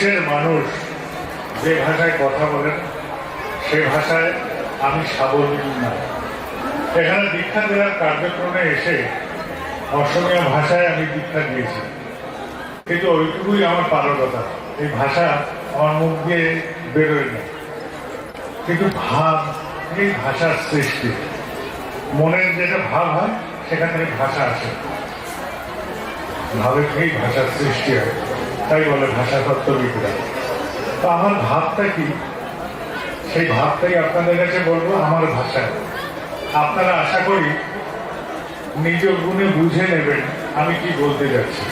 দেশের মানুষ যে ভাষায় কথা বলেন সে ভাষায় আমি সাবলীল না। এখানে দীক্ষা দেওয়ার কার্যক্রমে এসে অসমীয়া ভাষায় আমি দীক্ষা দিয়েছি, কিন্তু ওইটুকুই আমার পারদর্শিতা। এই ভাষা আমার মুখ দিয়ে বেরোয় না, কিন্তু ভাব এই ভাষার সৃষ্টি। মনের যেটা ভাব হয় সেখান থেকে ভাষা আসে, ভাবে থেকেই ভাষার সৃষ্টি হয়, তাই বলে ভাষা তত্ত্ববিদরা। তো আমার ভাবটা কি, সেই ভাবটাই আপনাদের কাছে বলবো আমার ভাষায়। আপনারা আশা করি নিজ গুণে বুঝে নেবেন আমি কি বলতে যাচ্ছি।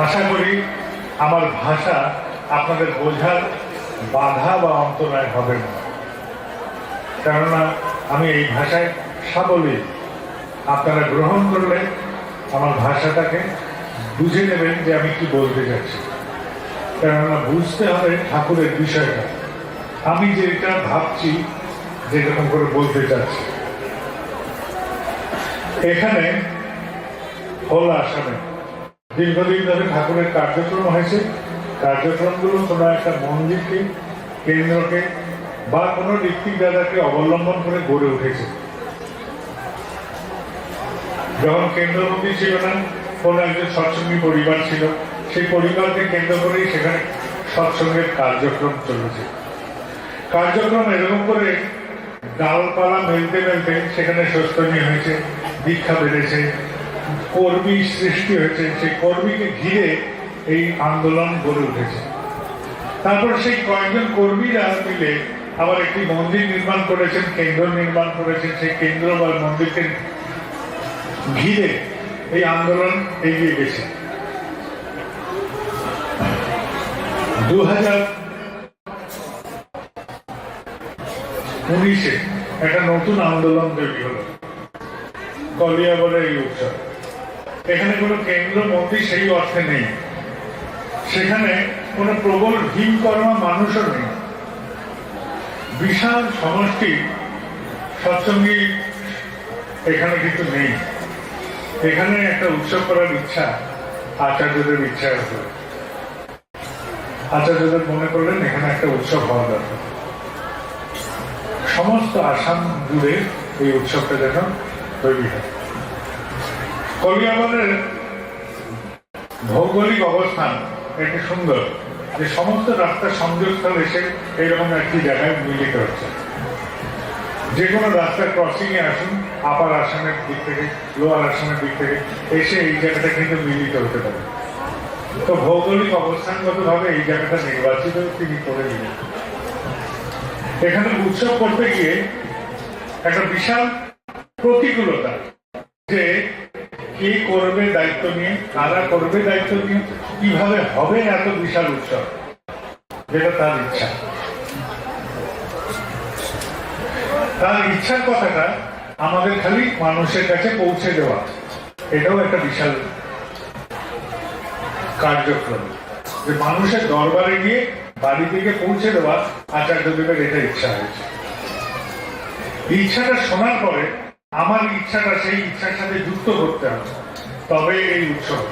আশা করি আমার ভাষা আপনাদের বোঝার বাধা বা অন্তরায় হবে না, কেননা আমি এই ভাষায় সাবলীল। আপনারা গ্রহণ করলে আমার ভাষাটাকে বুঝে নেবেন যে আমি কি বলতে যাচ্ছি, কেননা বুঝতে হবে ঠাকুরের বিষয়টা। আমি যেটা ভাবছি যেরকম করে বলতে চাচ্ছি। এখানে হল আসামে দীর্ঘদিন ধরে ঠাকুরের কার্যক্রম হয়েছে। কার্যক্রমগুলো কোনো একটা মন্দিরকে, কেন্দ্রকে বা কোনো ঋত্বিক দাদাকে অবলম্বন করে গড়ে উঠেছে। যখন কেন্দ্রমন্ত্রী ছিল না, কোন একজন সৎসঙ্গী পরিবার ছিল, সেই পরিবারকে কেন্দ্র করেই সেখানে সৎসঙ্গের কার্যক্রম চলেছে। কার্যক্রম এরকম করে ডালপালা মেলতে মেলতে সেখানে সস্তনী হয়েছে, দীক্ষা বেড়েছে, কর্মী সৃষ্টি হয়েছে। সেই কর্মীকে ঘিরে এই আন্দোলন গড়ে উঠেছে। তারপর সেই কয়েকজন কর্মীরা মিলে আবার একটি মন্দির নির্মাণ করেছেন, কেন্দ্র নির্মাণ করেছেন। সেই কেন্দ্র বা মন্দিরকে ঘিরে এই আন্দোলন এগিয়ে গেছে। 2019-এ একটা নতুন আন্দোলন তৈরি হলো, কলিয়া বলে এই উৎসব। এখানে কোনো কেন্দ্র মন্দির সেই অর্থে নেই, সেখানে কোনো প্রবল ভীমকর্মা মানুষও নেই। বিশাল সমষ্টি সৎসঙ্গী এখানে কিন্তু নেই। এখানে একটা উৎসব করার ইচ্ছা আচার্যদের ইচ্ছা আছে। আচার্যদের মনে করলেন এখানে একটা উৎসব হওয়া দরকার। সমস্ত আসাম জুড়ে এই উৎসবটা যেন তৈরি হয়। কলিয়াবরের ভৌগোলিক অবস্থান একটি সুন্দর, যে সমস্ত রাস্তার সংযোগস্থল এসে এইরকম একটি জায়গায় মিলিত হচ্ছে। যে কোনো রাস্তার ক্রসিং এ আসুন, আপার আসামের দিক থেকে, লোয়ার আসামের দিক থেকে এসে এই জায়গাটা কিন্তু মিলিত হতে পারে। তো ভৌগোলিক অবস্থানগত ভাবে এই জায়গাটা নির্বাচিত তিনি করে দিলেন। এখানে উৎসব করতে গিয়ে একটা বিশাল প্রতিকূলতা, যে কে করবে দায়িত্ব নিয়ে, কারা করবে দায়িত্ব নিয়ে, কিভাবে হবে এত বিশাল উৎসব, যেটা তার ইচ্ছা। তার ইচ্ছার কথাটা আমাদের খালি মানুষের কাছে পৌঁছে দেওয়া, এটাও একটা বিশাল কার্যক্রম। যে মানুষের দরবারে গিয়ে বাড়ি থেকে পৌঁছে দেওয়া আচার্যদেবের এটা ইচ্ছা হয়েছে। ইচ্ছাটা শোনার পরে আমার ইচ্ছাটা সেই ইচ্ছার সাথে যুক্ত করতে হবে, তবে এই উৎসব।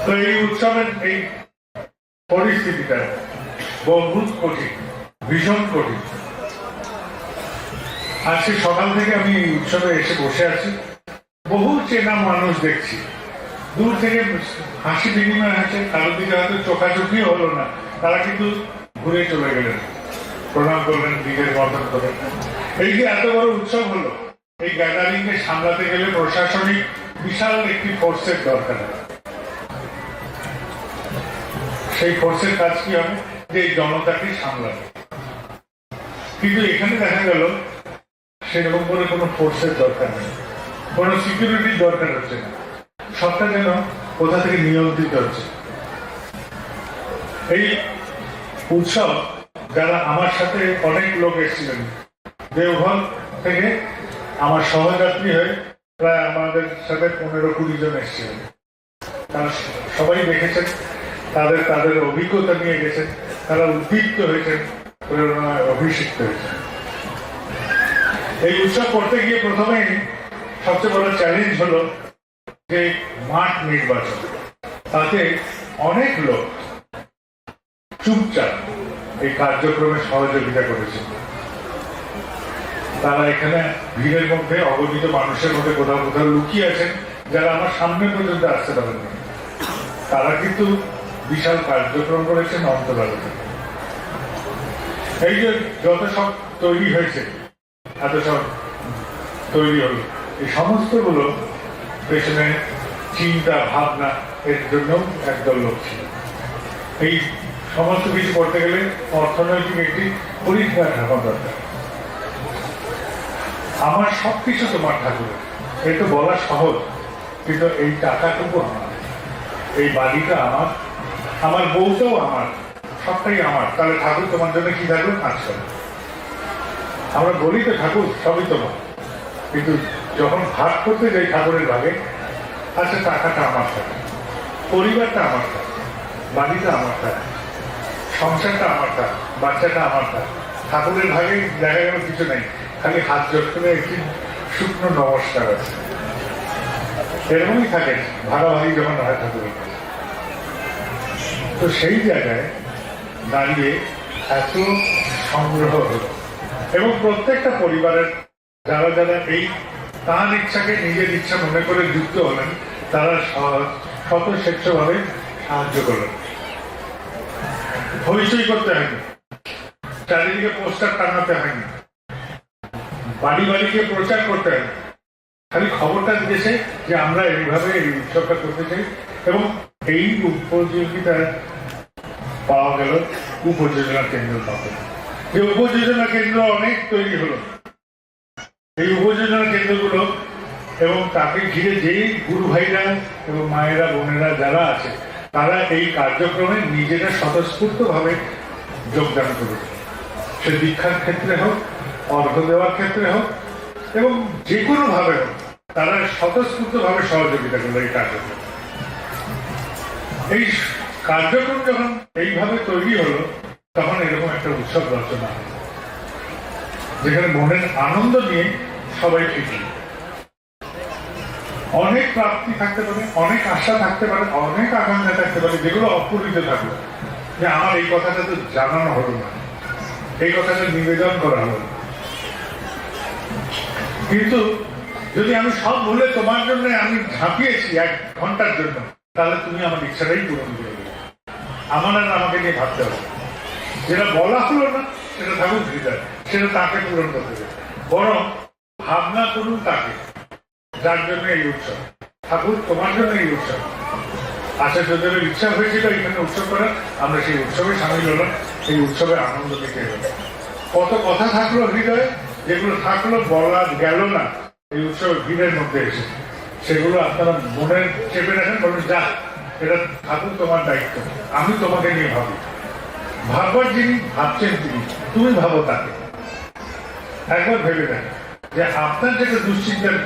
তো এই উৎসবের এই পরিস্থিতিটা বহুত কঠিন, ভীষণ কঠিন। আজকে সকাল থেকে আমি এই উৎসবে এসে বসে আছি, বহু চেনা মানুষ দেখছি। দূর থেকে হাসি বিনিময় আছে, কারোর দিকে হয়তো চোখাচোখি হলো না, তারা কিন্তু ঘুরে চলে গেলেন, প্রণাম করলেন নিজের মতন করে। এই যে এত বড় উৎসব হলো, এই গ্যাদারিং কে সামলাতে গেলে প্রশাসনিক বিশাল একটি ফোর্সের দরকার হয়। সেই ফোর্সের কাজ কি হবে, যে এই জনতাকে সামলাবে। কিন্তু এখানে দেখা গেল সেরকম করে কোনো ফোর্সের দরকার নেই, কোনো সিকিউরিটির দরকার হচ্ছে না। সবটা যেন কোথা থেকে নিয়ন্ত্রিত হচ্ছে। এই উৎসব যারা আমার সাথে অনেক লোক এসেছিলেন, দেওঘর থেকে আমার সহযাত্রী হয়ে প্রায় আমাদের সাথে 15-20 জন এসেছিলেন। তারা সবাই দেখেছেন, তাদের তাদের অভিজ্ঞতা নিয়ে গেছেন, তারা উদ্দীপ্ত হয়েছেন, প্রেরণায় অভিষিক্ত হয়েছেন। এই উৎসব করতে গিয়ে প্রথমেই সবচেয়ে বড় চ্যালেঞ্জ হলো যে মাঠ নির্বাচন। তাতে অনেক লোক চুপচাপ এই কার্যক্রমে সহযোগিতা করেছে। তারা এখানে ভিড়ের মধ্যে, অগণিত মানুষের মধ্যে কোথাও কোথাও লুকিয়ে আছেন, যারা আমার সামনে পর্যন্ত আসতে পারেননি। তারা কিন্তু বিশাল কার্যক্রম করেছেন অন্তরালে। এই যে যত সব তৈরি হয়েছে, এত সব তৈরি হলো, এই সমস্তগুলো পেছনে চিন্তা ভাবনা এর জন্য একদল লোক ছিল। এই সমস্ত কিছু করতে গেলে অর্থনৈতিক একটি পরিষ্কার থাকা দরকার। আমার সবকিছু তোমার ঠাকুরের, এই তো বলা সহজ, কিন্তু এই টাকাটুকু আমার, এই বাড়িটা আমার, আমার বউটাও আমার, সবটাই আমার। তাহলে ঠাকুর তোমার জন্য কি থাকুন? আচ্ছা, আমরা বলি তো ঠাকুর সবই তোমার, কিন্তু যখন ভাগ করতে যাই ঠাকুরের ভাগে, আচ্ছা টাকাটা আমার থাকে, পরিবারটা আমার থাকে, বাড়িটা আমার থাকে, সংসারটা আমার থাকে, বাচ্চাটা আমার থাকে। ঠাকুরের ভাগে দেখা গেল কিছু নেই, খালি হাত জোট করে একটি শুকনো নমস্কার আছে। এরকমই থাকে ভাগাভাগি যখন হয় ঠাকুরের কাছে। তো সেই জায়গায় দাঁড়িয়ে এত সংগ্রহ হলো, এবং প্রত্যেকটা পরিবারের যারা যারা এই তার ইচ্ছাকে নিজের ইচ্ছা মনে করে যুক্ত হলেন, তারা শত স্বেচ্ছভাবে সাহায্য করলেন। হইচই করতে হয়নি, চারিদিকে পোস্টার টাঙাতে হয়নি, বাড়ি বাড়িকে প্রচার করতে হয়নি, খালি খবরটা দিয়েছে যে আমরা এইভাবে এই উৎসবটা করতে চাই। এবং এই উপযোগিতায় পাওয়া গেল উপযোজনা কেন্দ্র পাবে। যে উপযোজনা কেন্দ্র অনেক তৈরি হলো, এই উপযোজনা কেন্দ্রগুলো এবং তাকে ঘিরে যেই গুরু ভাইরা এবং মায়েরা বোনেরা যারা আছে, তারা এই কার্যক্রমে নিজেরা স্বতঃস্ফূর্ত ভাবে যোগদান করেছে। সে দীক্ষার ক্ষেত্রে হোক, অর্ঘ্য দেওয়ার ক্ষেত্রে হোক, এবং যে কোনো ভাবে হোক, তারা স্বতঃস্ফূর্ত ভাবে সহযোগিতা করলো এই কার্যক্রম। এই কার্যক্রম যখন এইভাবে তৈরি হলো, তখন এরকম একটা উৎসব রচনা হয়, যেখানে মনের আনন্দ নিয়ে সবাই ঠিক। অনেক প্রাপ্তি থাকতে পারে, অনেক আশা থাকতে পারে, অনেক আকাঙ্ক্ষা থাকতে পারে, যেগুলো অপূরিত থাকবে, যে আমার এই কথাটা তো জানানো হলো না, এই কথাটা নিবেদন করা হলো। কিন্তু যদি আমি সব ভুলে তোমার জন্য আমি ঝাঁপিয়েছি 1 ঘন্টার জন্য, তাহলে তুমি আমার ইচ্ছাটাই পূরণ করে দেবে। আমার আর আমাকে নিয়ে ভাবতে হবে, যেটা বলা হলো না সেটা থাকুক হৃদয়, সেটা তাকে পূরণ করতে দেবে। বরং ভাবনা করুন তাকে, যার জন্য এই উৎসব। ঠাকুর তোমার জন্য এই উৎসব। আচার্যদের ইচ্ছা হয়েছিল এখানে উৎসব করার, আমরা সেই উৎসবে সামিল হলাম, এই উৎসবের আনন্দ পেতে হলাম। কত কথা থাকলো হৃদয়ে, যেগুলো থাকলো বলা গেল না এই উৎসবের ভিড়ের মধ্যে এসে, সেগুলো আপনারা মনে চেপে রাখেন, বলুন যা, এটা ঠাকুর তোমার দায়িত্ব, আমি তোমাকে নিয়ে ভাবি। ভাববার যিনি ভাবছেন তিনি, তুমি ভাবো তাকে। একবার ভেবে দেখেন যে আপনার যেটা দুশ্চিন্তার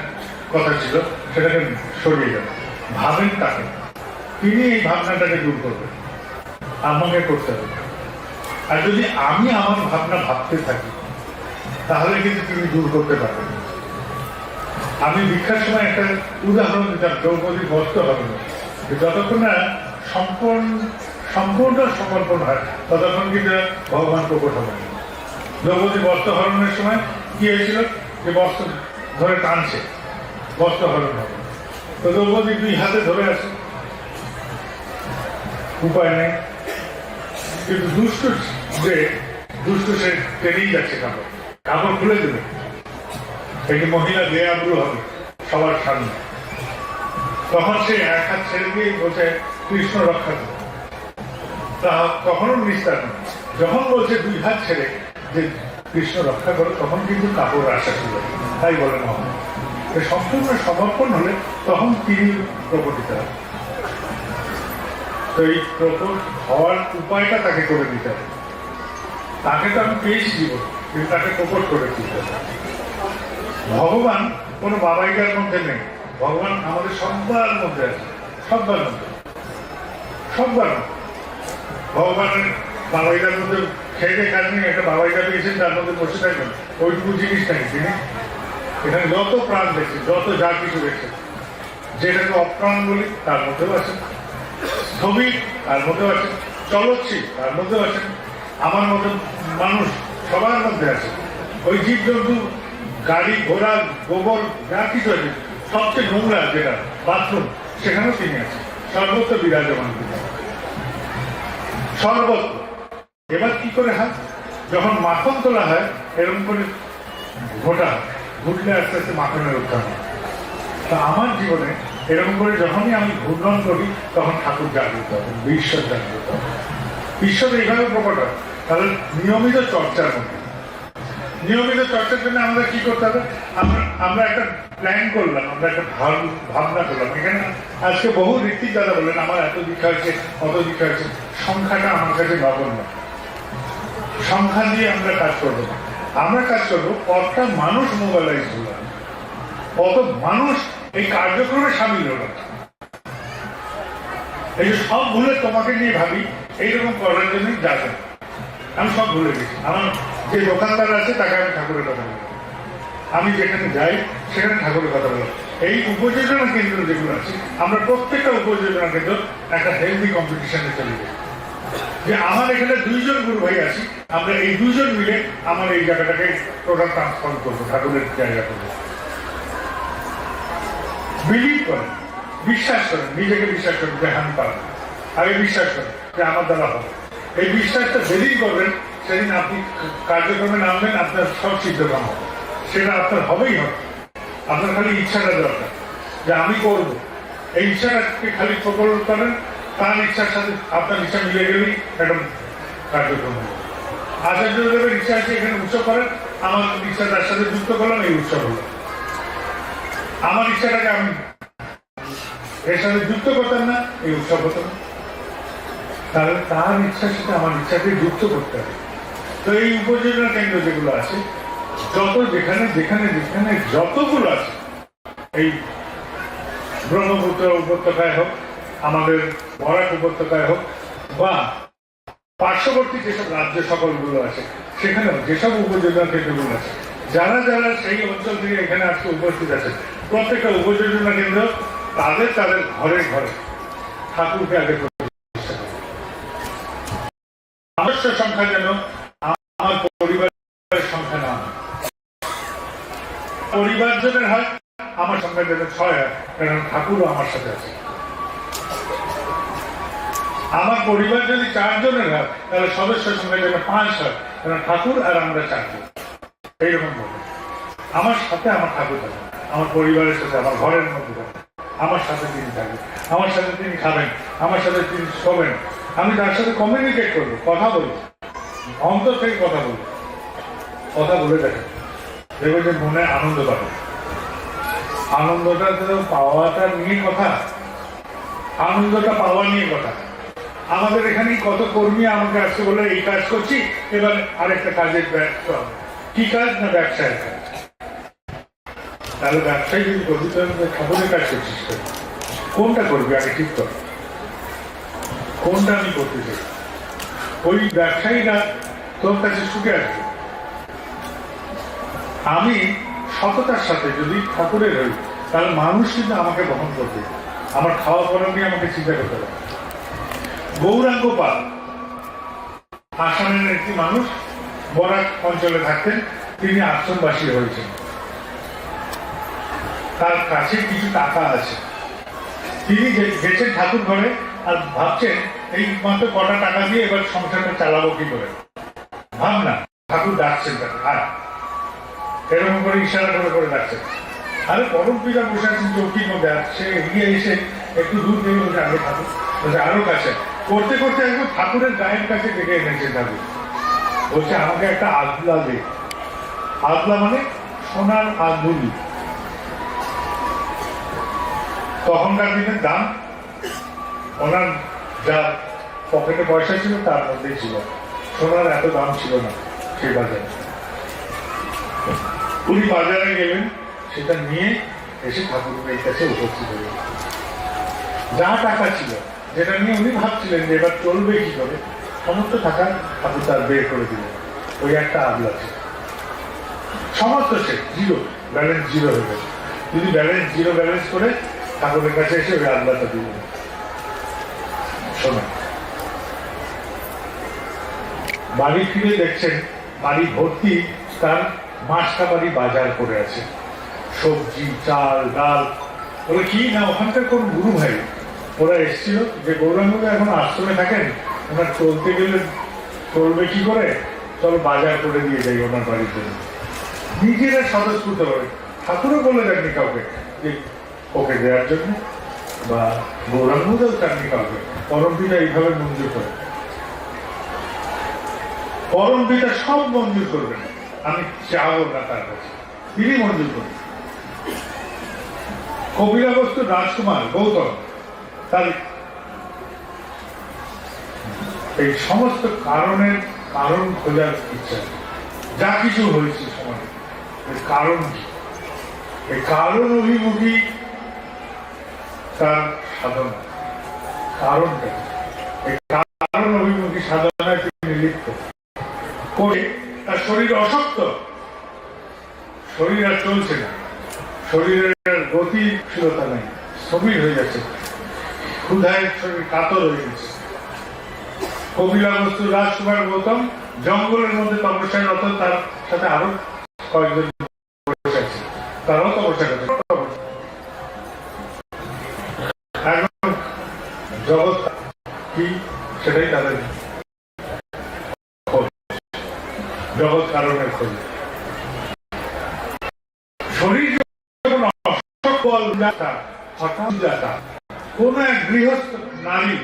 কথা ছিল সেটাকে সরিয়ে যাবে, ভাবেন তাকে, তিনি এই ভাবনাটাকে দূর করবেন, আমাকে করতে হবে। আর যদি আমি আমার ভাবনা ভাবতে থাকি, তাহলে কিন্তু তিনি দূর করতে পারবেন। আমি দীক্ষার সময় একটা উদাহরণ দিতাম, দ্রৌপদী বস্ত্র হরণ। যতক্ষণ না সম্পূর্ণ সমর্পণ হয়, ততক্ষণ কিন্তু ভগবান প্রকট হবেন। দ্রৌপদী বস্ত্র হরণের সময় কি হয়েছিল, যে বস্ত্র ধরে টানছে, বস্ত্র হরণ হবে, তো দ্রৌপদী 2 হাতে ধরে আছে, উপায় নেই। কিন্তু দুষ্ট সে টেনেই যাচ্ছে, কাপড় খুলে দেবে, একটি মহিলা বেআব্রু হবে সবার সামনে। তখন সে 1 হাত ছেড়ে দিয়ে বলছে কৃষ্ণ রক্ষা করে, তা কখনো নিস্তার নেই। যখন বলছে 2 হাত ছেড়ে যে কৃষ্ণ রক্ষা করো, তখন কিন্তু কাপড় আসা ছিল, তাই বলে মহান। সম্পূর্ণ সমর্পণ হলে তখন তিনি প্রকটিত হয়। তো এই প্রকট হওয়ার উপায়টা তাকে করে দিতে হবে। তাকে তো আমি পেয়েছি জীবন, কিন্তু তাকে প্রকট করে দিতে হবে। ভগবান কোনো বাবাইকার মধ্যে নেই, ভগবান আমাদের সবার মধ্যে আছে, সবার মধ্যে। ভগবানের বাবাইকার মধ্যে খেয়ে কাজ নেই, একটা বাবাইকা পেয়েছেন, তার মধ্যে বসে থাকবেন, ওইটুকু জিনিস নেই। তিনি এখানে যত প্রাণ দেখছে, যত যা কিছু দেখছে, যেটাকে অপ্রাণ বলি তার মধ্যেও আছে, স্থবির তার মধ্যেও আছেন, চলচ্ছি তার মধ্যেও আছেন, আমার মতো মানুষ সবার মধ্যে আছে। ওই জীবজন্তু, গাড়ি ঘোড়া, গোবর যা কিছু আছে, সবচেয়ে নোংরা যেটা বাথরুম, সেখানেও তিনি আছেন, সর্বত্র বিরাজমান সর্বত্র। এবার কি করে হয়, যখন মাখন তোলা হয় এরকম করে ঘোটা ঘুরলে আস্তে আস্তে মাখনের উত্থান হয়। তা আমার জীবনে এরকম করে যখনই আমি ঘূর্ণন করি তখন ঠাকুর জাগ্রত হবেন, ঈশ্বর জাগ্রত হবে। ঈশ্বর এইভাবে প্রকট হয় তাহলে নিয়মিত চর্চার মধ্যে। নিয়মিত চর্চার জন্য আমাদের কি করতে হবে, আমরা একটা প্ল্যান করলাম, আমরা একটা ভাবনা করলাম। এখানে আজকে বহু ঋত্বিক দাদা বললেন আমার এত দীক্ষা হয়েছে, অত দীক্ষা হয়েছে। সংখ্যাটা আমার কাছে নগণ্য, সংখ্যা দিয়ে আমরা কাজ করবো না। আমরা কাজ করবো কতটা মানুষ মোবাইলাইজ হলো, কত মানুষ এই কার্যক্রমে সামিল হলো। এই যে সব ভুলে তোমাকে নিয়ে ভাবি এইরকম করার জন্যই যাবেন। আমি সব ভুলে গেছি, আমার যে দোকানদার আছে তাকে আমি ঠাকুরের কথা বলি, আমি যেখানে যাই সেখানে ঠাকুরের কথা বলি। এই উপযোজনা কেন্দ্র যেগুলো আছে, আমরা প্রত্যেকটা উপযোজনা কেন্দ্র একটা হেলদি কম্পিটিশনে চলে যাই, যে আমার এখানে 2 জন গুরু ভাই আছি, আমরা এই 2 জন মিলে আমার এই জায়গাটাকে টোটাল ট্রান্সফর্ম করবো, ঠাকুরের জায়গা করবো। বিলিভ করেন, বিশ্বাস করেন, নিজেকে বিশ্বাস করেন যে আমি পারবো, আগে বিশ্বাস করেন যে আমার দ্বারা হবে। এই বিশ্বাসটা যেদিন করবেন সেদিন আপনি কার্যক্রমে নামবেন, আপনার সব সিদ্ধকাম হবে, সেটা আপনার হবেই হবে। আপনার খালি ইচ্ছাটা দরকার যে আমি করবো, এই ইচ্ছাটাকে খালি প্রকল্প করেন, তার ইচ্ছার সাথে আপনার ইচ্ছা মিলে গেলেই একদম কার্যক্রম হবে। আচার্যদেবের ইচ্ছা আছে এখানে উৎসব করেন, আমার ইচ্ছা তার সাথে যুক্ত করলাম, এই উৎসব হলো। আমার ইচ্ছাটাকে আমি এর সাথে যুক্ত করতাম না, এই উৎসব হতো না। তাহলে তার ইচ্ছার সাথে আমার ইচ্ছাকে যুক্ত করতে হবে। তো এই উপযোজনা কেন্দ্র যেগুলো আছে, যত যেখানে যেখানে যেখানে যতগুলো আছে, এই ব্রহ্মপুত্র উপত্যকায় হোক, আমাদের বরাক উপত্যকায় হোক, বা পার্শ্ববর্তী যেসব রাজ্য সকলগুলো আছে সেখানেও যেসব উপযোজনা কেন্দ্রগুলো আছে, যারা যারা সেই অঞ্চল থেকে এখানে আজকে উপস্থিত আছে, প্রত্যেকটা উপযোজনা কেন্দ্র তাদের তাদের ঘরে ঘরে ঠাকুরকে আগে আবশ্যক সংখ্যা যেন আমার পরিবারের সংখ্যা না হয়, পরিবার জনের হয় আমার সংখ্যা যেন 6 হয়, কারণ ঠাকুরও আমার সাথে আছে। আমার পরিবার যদি 4 জনের হয় তাহলে সদস্য সংখ্যা যেন 5 হয়, কারণ ঠাকুর আর আমরা 4 জন। এইরকম বলবো আমার সাথে আমার ঠাকুর থাকবে, আমার পরিবারের সাথে, আমার ঘরের মধ্যে থাকবে, আমার সাথে তিনি থাকবেন, আমার সাথে তিনি খাবেন, আমার সাথে তিনি শোবেন, আমি তার সাথে কমিউনিকেট করবো, কথা বলবো, অন্তর থেকে কথা বলবো। কথা বলে দেখেন, দেখবে যে মনে আনন্দ পাবে। আনন্দটা তো পাওয়াটা নিয়ে কথা, আনন্দটা পাওয়া নিয়ে কথা। আমাদের এখানে কত কর্মী আমাকে আজকে বলে এই কাজ করছি, এবার আরেকটা কাজের ব্যস্ত হবে। কি কাজ না ব্যবসায়ের কাজ। তাহলে ব্যবসায়ী যদি করবি তাহলে ঠাকুরের কাজ করছিস, কোনটা করবি আগে ঠিক কর, কোনটা আমি করতে চাই। ওই ব্যবসায়ীরা তোর কাছে ছুটে আসবে। আমি সততার সাথে যদি ঠাকুরের হই তাহলে মানুষ কিন্তু আমাকে বহন করবে, আমার খাওয়া পড়া নিয়ে আমাকে চিন্তা করতে হবে। গৌরাঙ্গ পাল আসামের একটি মানুষ, বরাক অঞ্চলে থাকতেন, তিনি আশ্রমবাসী হয়েছেন। তার কাছে কিছু টাকা আছে, তিনি গেছেন ঠাকুর ঘরে আর ভাবছেন এই মাত্র কটা টাকা দিয়ে এবার সংসারটা চালাবো কি করে। ভাবনা, ঠাকুর ডাকছেন আর এরকম করে ইশারা করে করে ডাকছেন। আরে পরম পূজা বসে আছেন চৌকির মধ্যে, সে এগিয়ে এসে একটু দূর থেকে বলছে আরো ঠাকুর, বলছে আরো কাছে, করতে করতে একদম ঠাকুরের গায়ের কাছে ডেকে এনেছেন ঠাকুর। বলছে আমাকে একটা আদলা দে। আদলা মানে সোনার আদুলি, তখনকার দিনের দাম। ওনার যা পকেটে পয়সা ছিল তার মধ্যেই ছিল, সোনার এত দাম ছিল না সেই বাজারে। উনি বাজারে গেলেন, সেটা নিয়ে এসে ঠাকুরের কাছে উপস্থিত হলেন। যা টাকা ছিল, যেটা নিয়ে উনি ভাবছিলেন যে এবার চলবে কি করে, সমস্ত টাকা ঠাকুর তার বের করে দিলেন। ওই একটা আদলা ছিল, সমস্ত সে জিরো, ব্যালেন্স জিরো হয়ে গেল। যদি ব্যালেন্স জিরো ব্যালেন্স করে ঠাকুরের কাছে এসে ওই আদলাটা দিলেন। শোনা। বাড়ি ফিরে দেখছেন বাড়ি ভর্তি তার মাসকাবাড়ি বাজার করে আছে, সবজি, চাল, ডাল। বলে কি না, ওখানকার কোন গুরু ভাই ওরা এসেছিল যে গৌরাঙ্গ এখন আশ্রমে থাকেন, ওনার চলতে গেলে চলবে কি করে, চলো বাজার করে দিয়ে যাই ওনার বাড়িতে। নিজেরা স্বতঃস্ফূর্ত হবে, ঠাকুরও বলে দেননি কাউকে যে ওকে দেওয়ার জন্য, বা গৌরাঙ্গও চাননি কাউকে। পরম পিতা এইভাবে মঞ্জুর করে, পরম পিতা সব মঞ্জুর করবেন, আমি চাও না তার কাছে, তিনি মঞ্জুর করবেন। কপিলাবস্তু রাজকুমার গৌতম তার এই সমস্ত কারণের কারণ খোঁজার ইচ্ছা, যা কিছু হয়েছে সমাজে এর কারণ কি, এই কারণ অভিমুখী তার সাধনা। কারণটা এই কারণ অভিমুখী সাধনায় তিনি লিপ্ত করে। তার শরীর অশক্ত, শরীর আর চলছে না, শরীরের গতিশীলতা নেই, স্থবির হয়ে যাচ্ছে, ক্ষুধায় শরীর কাতর হয়ে গেছে। কপিলাবস্তু রাজকুমার গৌতম জঙ্গলের মধ্যে তপস্যায় রত, তার সাথে আরো কয়েকজন বসে আছে, তারাও তপস্যা করছে। এখন জগৎ কি সেটাই তাদের খোঁজ, জগৎ কারণের খোঁজ। শরীর যখন অসফল হঠাৎ কোন এক গৃহস্থ নারী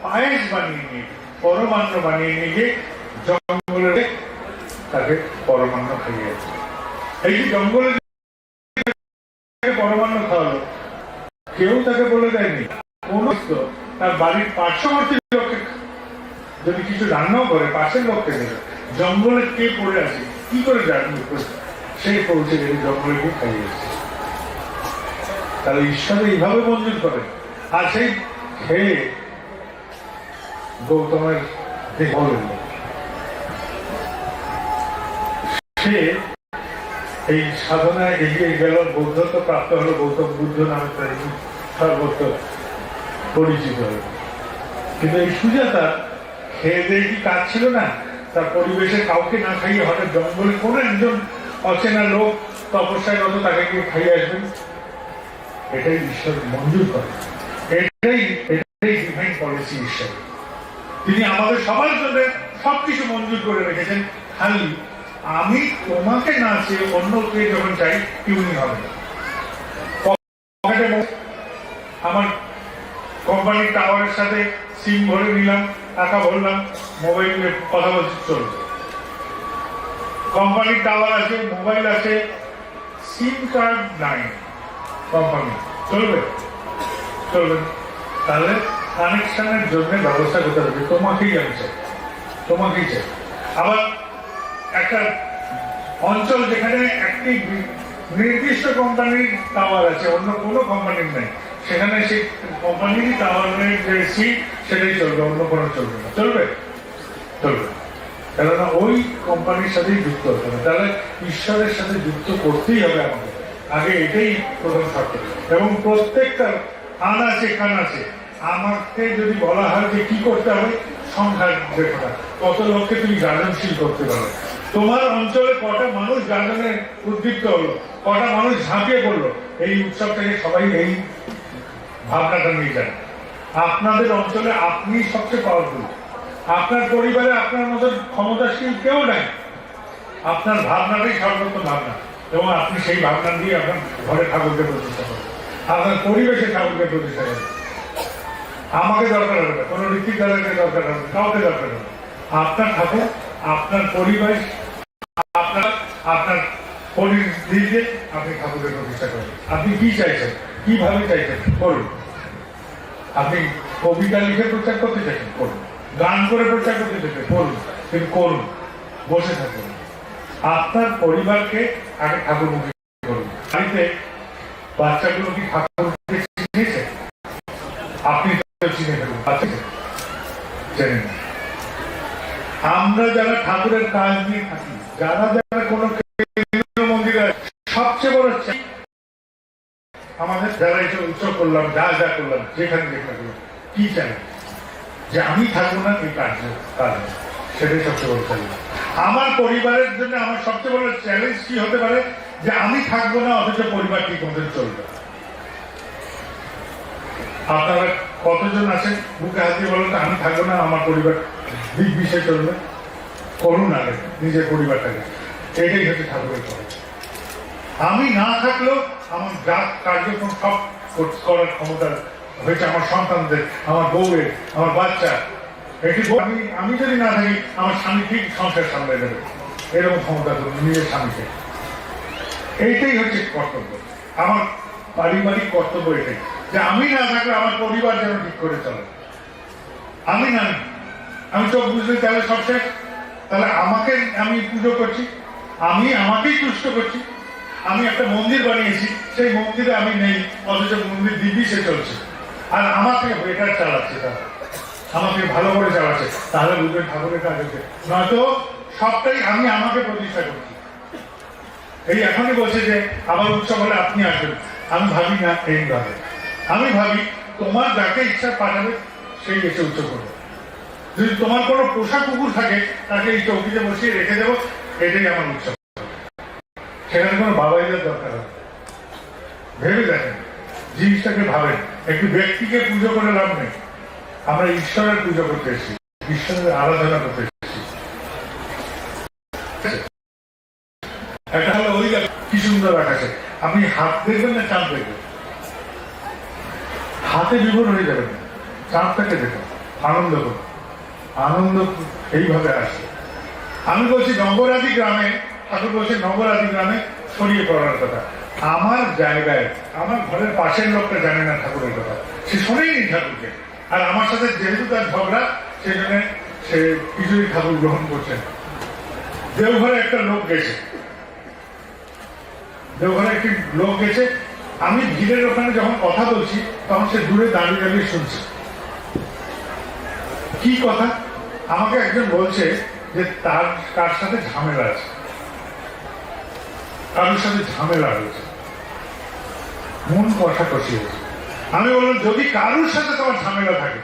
পায়েস বানিয়ে নিয়ে, পরমান্ন বানিয়ে নিয়ে গিয়ে জঙ্গলে তাকে পরমান্ন খাইয়েছে। এই যে জঙ্গলে পরমান্ন খাওয়ালো, কেউ তাকে বলে দেয়নি। কোন তার বাড়ির পার্শ্ববর্তী লোককে যদি কিছু রান্নাও করে, পাশের লোককে দেবে। জঙ্গলে কে পড়ে আছে, কি করে জানবে, সেই পৌঁছে গেলে জঙ্গলে গিয়ে খাইয়েছে। তাহলে ঈশ্বর এইভাবে মঞ্জুর করে। আর সেই খেয়ে গৌতমের দেহ হল, সে এই সাধনায় এগিয়ে গেল, বৌদ্ধত্ব প্রাপ্ত হলো, গৌতম বুদ্ধ নামে সর্বত্র পরিচিত হল। কিন্তু এই সুজাতা খেয়ে দিয়ে কি কাজ ছিল না, তার পরিবেশে কাউকে না খাইয়ে হঠাৎ জঙ্গলে কোন একজন অচেনা লোক তপস্যায় রত, তাকে গিয়ে খাইয়ে আসবেন। এটাই ঈশ্বর মঞ্জুর করে, এটাই ডিভাইন পলিসি ঈশ্বর। তিনি আমাদের সবার জন্য সবকিছু মঞ্জুর করে রেখেছেন, খালি আমি তোমাকে না চেয়ে অন্যকে যখন চাই টিউনিং হবে না। আমার কোম্পানির টাওয়ারের সাথে সিম ভরে নিলাম, টাকা ভরলাম, মোবাইলে কথা বলছি, চলবে। কোম্পানির টাওয়ার আছে, মোবাইল আছে, সিম কার্ড নাই কোম্পানি, চলবে? চলবে। তাহলে কানেকশনের জন্য ব্যবস্থা করতে হবে, তোমাকেই আমি চাই, তোমাকেই চাই। আবার একটা অঞ্চল যেখানে একটি নির্দিষ্ট কোম্পানির টাওয়ার আছে, অন্য কোনো কোম্পানির নেই, সেখানে সেই কোম্পানির টাওয়ারের যে সিট সেটাই চলবে, অন্য কোনো চলবে না। চলবে? চলবে। কেননা ওই কোম্পানির সাথেই যুক্ত হতে হবে। তাহলে ঈশ্বরের সাথে যুক্ত করতেই হবে আমাদের, আগে এটাই প্রথম থাকতে। এবং প্রত্যেকটা খান আছে, খান আছে, আমাকে যদি বলা হয় যে কি করতে হবে, সংখ্যার রেখাটা কত লোককে তুমি গার্জনশীল করতে পারো, তোমার অঞ্চলে কটা মানুষ গার্জনে উদ্দীপ্ত হলো, কটা মানুষ ঝাঁপিয়ে পড়লো, এই উৎসব থেকে সবাই এই ভাবনাটা নিয়ে যান। আপনাদের অঞ্চলে আপনি সবচেয়ে পাওয়ারফুল, আপনার পরিবারে আপনার মতো ক্ষমতাশীল কেউ নাই, আপনার ভাবনাটাই সর্বোত্তম ভাবনা, এবং আপনি সেই ভাবনা দিয়ে আপনার ঘরে ঠাকুরকে প্রতিষ্ঠা করেন, আপনার পরিবেশে ঠাকুরকে প্রতিষ্ঠা করেন। আমাকে দরকার হবে না, কোনো ঋত্বিক দাদাকে দরকার হবে না, কাউকে দরকার হবে না। আপনার ঠাকুর, আপনার পরিবেশ, আপনার পরিস্থিতিতে আপনি ঠাকুরের প্রতিষ্ঠা করেন। আপনি কি চাইছেন, কিভাবে চাইছেন, করুন। আপনি কবিতা লিখে প্রচার করতে চাইছেন, করুন। গান করে প্রচার করতে চাইছেন, করুন। কিন্তু করুন, বসে থাকুন। আপনার পরিবারকে আগে ঠাকুরমুখী করুন। বাড়িতে বাচ্চাগুলো কি ঠাকুরকে চিনেছে? আপনি চিনে ফেলুন, বাচ্চাকে চেনে না। আমরা যারা ঠাকুরের কাজ নিয়ে থাকি, যারা যারা কোনো মন্দিরে, সবচেয়ে বড় আমাদের যারা এসে উৎসব করলাম, যা যা করলাম, যেখানে যেখানে করলাম, কি চাই? যে আমি থাকবো না এই কাজে, সেটাই সবচেয়ে বড় চ্যালেঞ্জ আমার পরিবারের জন্য। আমার সবচেয়ে বড় চ্যালেঞ্জ কি হতে পারে যে আমি থাকবো না অথচ পরিবার ঠিক মতো চলবে। আপনারা কতজন আছেন বুকে হাত দিয়ে বলেন আমি থাকবো না আমার পরিবার দিক বিষয় চলবে? করুন আগে নিজের পরিবারটাকে, এটাই হচ্ছে ঠাকুরের কথা। আমি না থাকলেও আমার যা কার্যক্রম সব করার ক্ষমতা হয়েছে আমার সন্তানদের, আমার বউয়ের, আমার বাচ্চা। আমি যদি না থাকি আমার স্বামী ঠিক সংসার সামলে নেবে, এরকম ক্ষমতা করুন নিজের স্বামীকে। এইটাই হচ্ছে কর্তব্য, আমার পারিবারিক কর্তব্য এটাই, যে আমি না থাকলে আমার পরিবার যেন ঠিক করে চলে। আমি না, আমি চোখ বুঝলে তাহলে সব শেষ। তাহলে আমাকে আমি পুজো করছি, আমি আমাকেই তুষ্ট করছি। আমি একটা মন্দির বানিয়েছি, সেই মন্দিরে আমি নেই, অথচ মন্দির দিব্যি সে চলছে, আর আমাকে বেটার চালাচ্ছে, তারা আমাকে ভালো করে চালাচ্ছে। তাহলে বুঝবেন ঠাকুরের কাজ হচ্ছে। নয়তো সবটাই আমি আমাকে প্রতিষ্ঠা করছি। এই এখনই বলছে যে আবার উৎসব হলে আপনি আসবেন, আমি ভাবি না এইভাবে। আমি ভাবি তোমার যাকে ইচ্ছা পাঠাবে সেই এসে উৎসব করবে। যদি তোমার কোনো পোষা কুকুর থাকে তাকে এই চৌকিতে বসিয়ে রেখে দেবো, এটাই আমার উৎসব। সেখানে কোনো বাবাইদের দরকার হবে। ভেবে দেখেন, জিনিসটাকে ভাবেন। একটি ব্যক্তিকে পুজো করে লাভ নেই, আমরা ঈশ্বরের পুজো করতে এসেছি, ঈশ্বরের আরাধনা করতে এসেছি। একটা হলো ওই কি সুন্দর আকাশে, আপনি হাত দেখবেন না চাঁদ দেখবেন, হাতে বিভোর হয়ে যাবেন। চাঁদটাকে দেখুন, আনন্দ করুন, আনন্দ এইভাবে আসে। আমি বলছি নগরাদি গ্রামে, ঠাকুর বলছে নগরাদি গ্রামে ছড়িয়ে পড়ার কথা। আমার জায়গায় আমার ঘরের পাশের লোকটা জানে না ঠাকুরের কথা, সে শোনেইনি ঠাকুরকে। আর আমার সাথে যেহেতু তার ঝগড়া, সেই জন্য সে কিছুই ঠাকুর গ্রহণ করছেন। দেওঘরে একটা লোক গেছে, দেওঘরে একটি লোক গেছে, আমি ভিড়ের ওখানে যখন কথা বলছি তখন সে দূরে দাঁড়িয়ে দাঁড়িয়ে শুনছে। কি কথা? আমাকে একজন বলছে যে তার কার সাথে ঝামেলা আছে, কারোর সাথে ঝামেলা হয়েছে, মন কষাকষি হয়েছে। আমি বললাম যদি কারোর সাথে তোমার ঝামেলা থাকে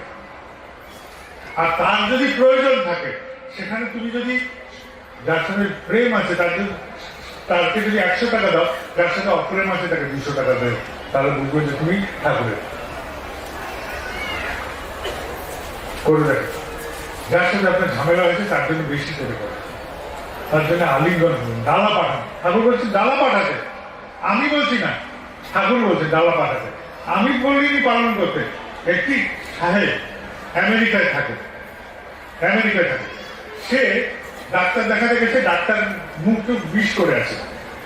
আর তার যদি প্রয়োজন থাকে, সেখানে তুমি যদি যার সাথে প্রেম আছে তাকে যদি 100 টাকা দাও, যার সাথে অপ্রেম আছে তাকে 200 টাকা দেয়, তাহলে বুঝবে যে তুমি ঠাকুরের করে দেখো। যার সাথে আপনার ঝামেলা হয়েছে তার জন্য বেশি করে করে, তার জন্য আলিঙ্গন করুন, ডালা পাঠান। ঠাকুর বলছে ডালা পাঠাতে, আমি বলছি না, ঠাকুর বলছে ডালা পাঠাতে। আমি বলিনি পালন করতে। একটি সাহেব আমেরিকায় থাকে, সে ডাক্তার দেখাতে গেছে, ডাক্তার মুখ টুক বিষ করে আছে।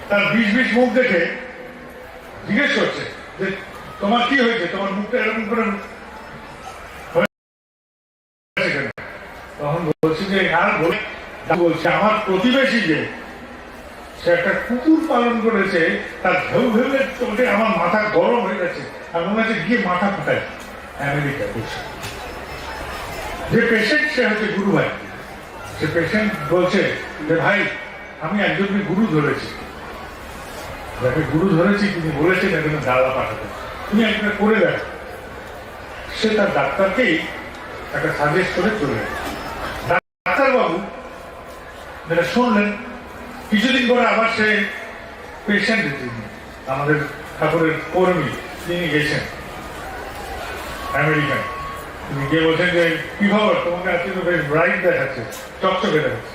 তার বিষ মুখ দেখে জিজ্ঞেস করছে যে তোমার কি হয়েছে, তোমার মুখটা এরকম করে। তখন বলছি যে আর বলছে আমার প্রতিবেশী যে সে একটা কুকুর পালন করেছে, তার ঢেউ ঢেউলে চোখে আমার মাথা গরম হয়ে গেছে, আর মনে হচ্ছে গিয়ে মাথা ফাটায়। আমেরিকা বসে যে পেশেন্ট, সে হচ্ছে গুরু ভাই। সে পেশেন্ট বলছে যে ভাই আমি একজনকে গুরু ধরেছি, যাকে গুরু ধরেছি তিনি বলেছেন একজন ডালা পাঠাতে, তুমি একটা করে দেখো। সে তার ডাক্তারকেই একটা সাজেস্ট করে চলে গেল। ডাক্তারবাবু যেটা শুনলেন, কিছুদিন পরে আবার সে পেশেন্ট, আমাদের ঠাকুরের কর্মী, তিনি গেছেন আমেরিকায়। তিনি গিয়ে বলছেন যে কি খবর, তোমাকে আজকে তো বেশ ব্রাইট দেখাচ্ছে, চকচকে দেখাচ্ছে।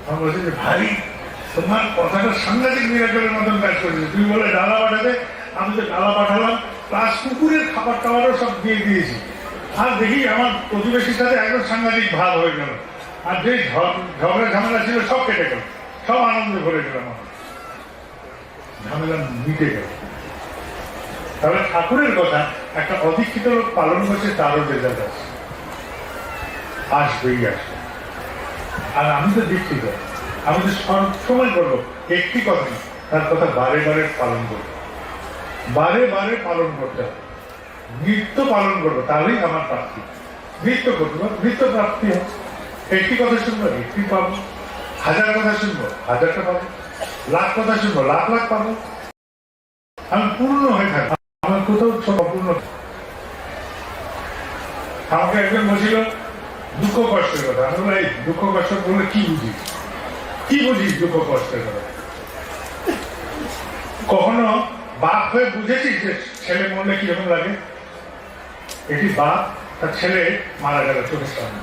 আমি বলছি যে ভাই তোমার কথাটা সাংঘাতিক মিরাকলের মতন কাজ করেছে। তুমি বলে ডালা পাঠাতে, আমি তো ডালা পাঠালাম, প্লাস কুকুরের খাবার টাবারও সব দিয়ে দিয়েছি। আর দেখি আমার প্রতিবেশীর সাথে একদম সাংঘাতিক ভাব হয়ে গেল, আর যে ঝগড়া ঝামেলা ছিল সব কেটে গেল, সব আনন্দে ভরে গেল, আমার ঝামেলা মিটে গেল। তাহলে ঠাকুরের কথা একটা অদীক্ষিত লোক পালন করছে, তারও রেজাল্ট আসবেই আসবে। আর আমি তো দীক্ষিত, আমি তো সবসময় করবো একটি কথা, তার কথা বারে বারে পালন করবো, বারে বারে পালন করতে হবে, নিত্য পালন করবো, তাহলেই আমার প্রাপ্তি। নিত্য করতে হবে, নিত্য প্রাপ্তি হবে। একটি কথা শুনবো, একটি পাবো। 1000 কথা শুনবো, 1000টা পাবো। লাখ কথা শুনবো, লাখ লাখ পাবো। আমি পূর্ণ হয়ে থাকবো, আমার কোথাও সব অপূর্ণ। আমাকে একজন বলছিল দুঃখ কষ্টের কথা। আমি বলি এই দুঃখ কষ্ট বলে কি বুঝিস, কি বুঝিস দুঃখ কষ্টের কথা? কখনো বাপ হয়ে বুঝেছিস যে ছেলে মরলে কিরকম লাগে? এটি বাপ, তার ছেলে মারা গেল চোখের সামনে,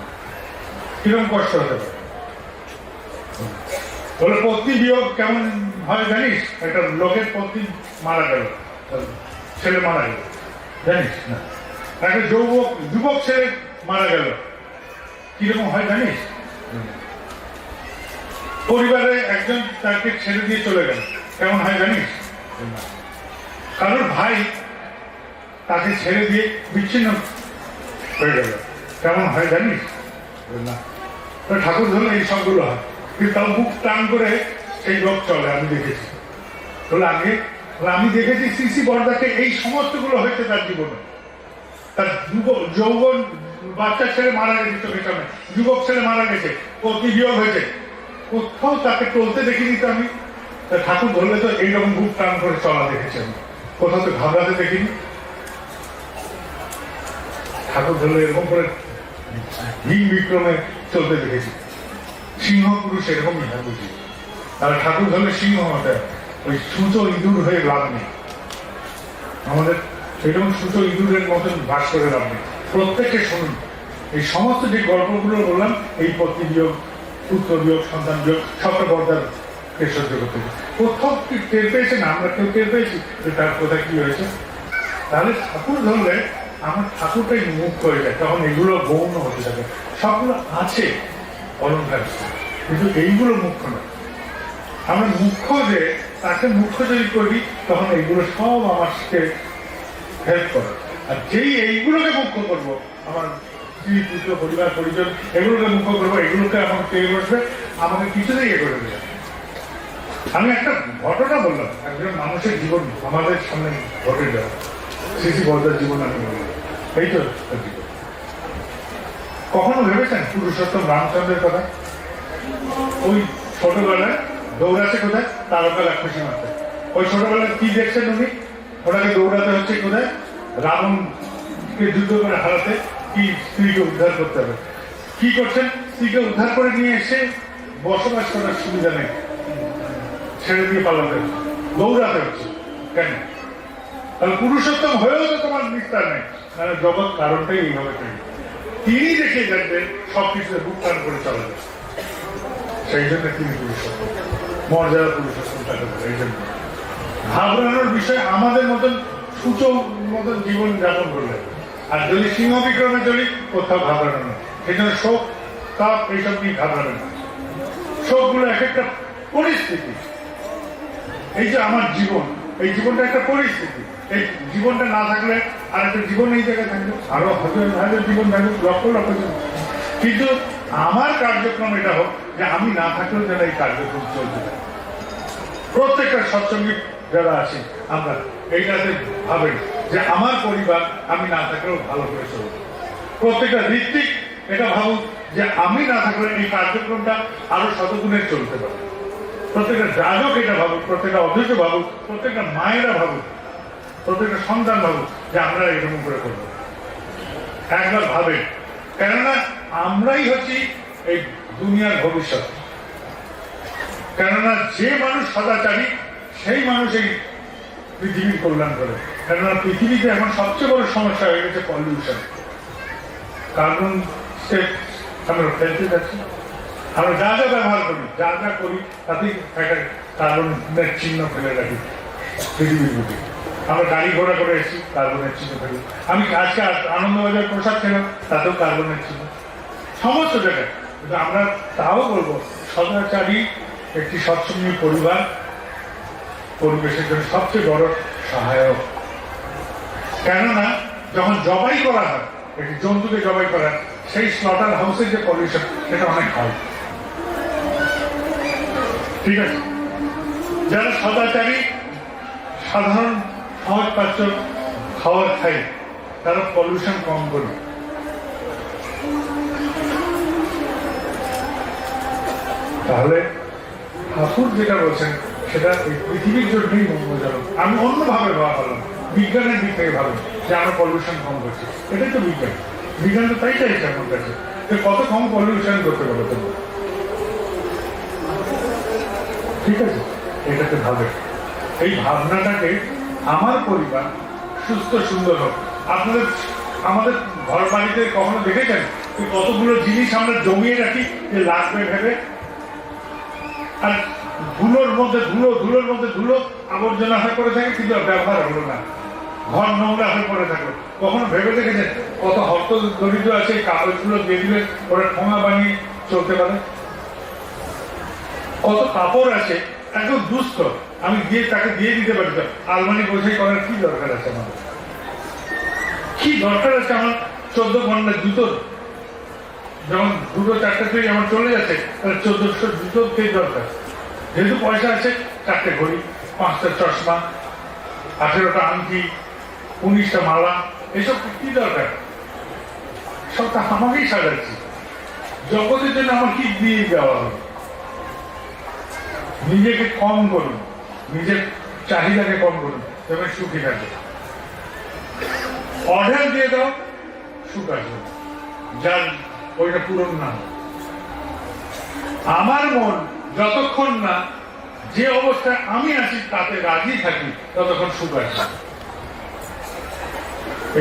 কিরকম কষ্ট হতে পারে? বলে পত্নী বিয়োগ কেমন হয় জানিস? একটা লোকের পত্নী মারা গেল, ছেলে মারা গেল, জানিস না? একটা যুবক ছেলে মারা গেল, কিরকম হয় জানিস? পরিবারে একজন তাকে ছেড়ে দিয়ে চলে গেল, কেমন হয় জানিস? কারোর ভাই তাকে ছেড়ে দিয়ে বিচ্ছিন্ন হয়ে গেল, কেমন হয় জানিস? না। ঠাকুর ধরলে এই সবগুলো হয়, কিন্তু তাও বুক টান করে সেই লোক চলে। আমি দেখেছি, বলে আগে আমি দেখেছি সিসি বর্দাকে এই সমস্ত গুলো হয়েছে তার জীবনে। তার যৌবন বাচ্চা ছেলে মারা গেছে চোখের সামনে, যুবক ছেলে মারা গেছে, পতি বিয়োগ হয়েছে, কোথাও তাকে চলতে দেখিনি তো আমি। ঠাকুর ধরলে তো এইরকম বুক টান করে চলা দেখেছি আমি, কোথাও তো ঘাবড়াতে দেখিনি। ঠাকুর ধরলে এরকম করে হিং বিক্রমে চলতে দেখেছি। সিংহ পুরুষ এরকমই হয় বুঝি। আর ঠাকুর ধরলে সিংহ হতে, ওই ছুঁচো ইঁদুর হয়ে লাভ নেই। আমাদের এরকম ছুঁচো ইঁদুরের মতন বাস করে লাভ নেই। প্রত্যেককে শুনুন, এই সমস্ত যে গল্পগুলো বললাম, এই পত্নী বিয়োগ, পুত্র বিয়োগ, সন্তান বিয়োগ, সবটা বর্দার কে সহ্য করতে, কোথাও কি টের পেয়েছে না? আমরা কেউ টের পেয়েছি যে তার কোথায় কি হয়েছে? তাহলে ঠাকুর ধরলে আমার ঠাকুরটাই মুখ হয়ে যায়, তখন এগুলো গৌণ হতে থাকে। সবগুলো আছে অলঙ্কার, কিন্তু এইগুলো মুখ্য না। আমরা মুখ্য যে তাকে মুখ্য যদি করি, তখন এইগুলো সব আমাকে হেল্প করে। আর যেই এইগুলোকে মুখ্য করবো, আমার স্ত্রী পুত্র পরিবার পরিজন এগুলোকে মুখ্য করবো, এগুলোকে আমাকে পেয়ে বসবে, আমাকে কিছুতেই এ করে দেবে। আমি একটা ঘটনা বললাম, একজন মানুষের জীবন আমাদের সামনে ঘটে যাওয়া, সিসি বর্দার জীবন আমি বললাম, এই তো জীবন। কখনো ভেবেছেন পুরুষোত্তম রামচন্দ্রের কথা? ওই ছোটবেলায় দৌড়াচ্ছে কোথায়? তারকালা খুশি মারতে। ওই ছোটবেলায় কি দেখছেন উনি? ওনাকে দৌড়াতে হচ্ছে কোথায়? রাবণকে যুদ্ধ করে হারাতে, কি স্ত্রীকে উদ্ধার করতে হবে। কি করছেন? স্ত্রীকে উদ্ধার করে নিয়ে এসে বসবাস করার সুবিধা নেই, ছেড়ে দিয়ে পালাতে হচ্ছে, দৌড়াতে হচ্ছে। কেন? তাহলে পুরুষোত্তম হয়েও তো তোমার বিস্তার নেই, কারণ জগৎ কারণটাই এইভাবে তৈরি। তিনি দেখে দেখবেন সবকিছু বুক টান করে চলে যায়, সেই জন্য তিনি পুরুষোত্তম, মর্যাদা পুরুষোত্তম তাকে বলে। এই জন্য ঘাবড়ানোর বিষয় আমাদের মতন সূচো মতন জীবন যাপন করলে, আর যদি সিংহ বিক্রমে চলি, কোথাও ঘাবড়ানো না। সেই জন্য শোক তাপ এইসব নিয়ে ঘাবড়াবে না। শোকগুলো এক একটা পরিস্থিতি। এই যে আমার জীবন, এই জীবনটা একটা পরিস্থিতি। এই জীবনটা না থাকলে আর একটা জীবন এই জায়গায় থাকবে, আরো হাজার হাজার জীবন থাকবে, লক্ষ লক্ষ জীবন। কিন্তু আমার কার্যক্রম এটা হোক যে আমি না থাকলেও যেন এই কার্যক্রম চলতে থাকে। প্রত্যেকটা সৎসঙ্গী যারা আছি, আমরা এইটাতে ভাবেন যে আমার পরিবার আমি না থাকলেও ভালো করে চলবে। প্রত্যেকটা ঋত্বিক এটা ভাবুক যে আমি না থাকলে এই কার্যক্রমটা আরো শতগুণে চলতে পারে। প্রত্যেকটা যাজক এটা ভাবুক, প্রত্যেকটা অধ্যক্ষ ভাবুক, প্রত্যেকটা মায়েরা ভাবুক, প্রত্যেকটা সন্তান ভাবুক যে আমরা এরকম করে করবো। একবার ভাবে, কেননা আমরাই হচ্ছি এই দুনিয়ার ভবিষ্যৎ। কেননা যে মানুষ সদাচারী, সেই মানুষ এই পৃথিবীর কল্যাণ করে। কেননা পৃথিবীতে এখন সবচেয়ে বড় সমস্যা হয়ে গেছে পলিউশন। কার্বন আমরা ফেলতে যাচ্ছি। আমরা যা যা ব্যবহার করি, যা যা করি, তাতেই একটা কার্বনের চিহ্ন ফেলে রাখি পৃথিবীর বুকে। আমরা গাড়ি ঘোড়া করে এসেছি, কার্বনের চিহ্ন ফেলি। আমি আজকে আনন্দবাজার প্রসাদ খেলাম, তাতেও কার্বনের চিহ্ন, সমস্ত জায়গায়। কিন্তু আমরা তাও বলবো, সদাচারী একটি সৎসঙ্গী পরিবার পরিবেশের জন্য সবচেয়ে বড় সহায়ক। কেননা যখন জবাই করা হয়, একটি জন্তুকে জবাই করা হয়, সেই স্লটার হাউসের যে পলিউশন, সেটা অনেক হয়। ঠিক আছে, যারা সদাচারী সাধারণ সহজ পাচ্য খাবার খায়, তারা পলিউশন কম করে। তাহলে ঠাকুর যেটা বলছেন সেটা এই পৃথিবীর জন্যই মঙ্গলজনক। আমি অন্যভাবে ভাবলাম, বিজ্ঞানের দিক থেকে ভাবলাম যে আমরা পলিউশন কম করছি, এটাই তো বিজ্ঞান। বিজ্ঞান তো তাই চাইছে আমার কাছে কত কম পলিউশন করতে পারো তুমি, ঠিক আছে? এটাকে ভাবে, এই ভাবনাটাকে আমার পরিবার সুস্থ সুন্দর হোক। আপনাদের আমাদের ঘর বাড়িতে কখনো দেখেছেন কতগুলো জিনিস আমরা জমিয়ে রাখি যে লাগবে ভেবে, আর ধুলোর মধ্যে ধুলো আবর্জনা হয়ে পড়ে থাকে, কিন্তু ব্যবহার হলো না, ঘর নোংরা হয়ে পড়ে থাকলো। কখনো ভেবে দেখেছেন কত হত দরিদ্র আছে, কাগজগুলো দিয়ে দিলে ওরা ঠোঙা বানিয়ে চলতে পারে? কত কাপড় আছে একদম দুস্থ, আমি গিয়ে তাকে দিয়ে দিতে পারি, তো আলমারি বোঝাই করার কি দরকার আছে আমার? কি দরকার আছে আমার 14 ঘন্টা জুতোর? যখন 2-4টা আমার চলে যাচ্ছে, তাহলে 1400 জুতোর কে দরকার? যেহেতু পয়সা আছে, 4টে ঘড়ি, 5টা চশমা, 18টা আংটি, 19টা মালা, এসব কি দরকার? সবটা আমাকেই সাজাচ্ছি, জগতের জন্য আমার কি দিয়ে দেওয়া হবে? নিজেকে কম করুন, নিজের চাহিদাকে কম করুন, তবে সুখী থাকবে। অর্ডার দিয়ে দাও, সুখ আসবে, যার ওইটা পূরণ না। আমার মন যতক্ষণ না যে অবস্থায় আমি আছি তাতে রাজি থাকি, ততক্ষণ সুখ আসবে।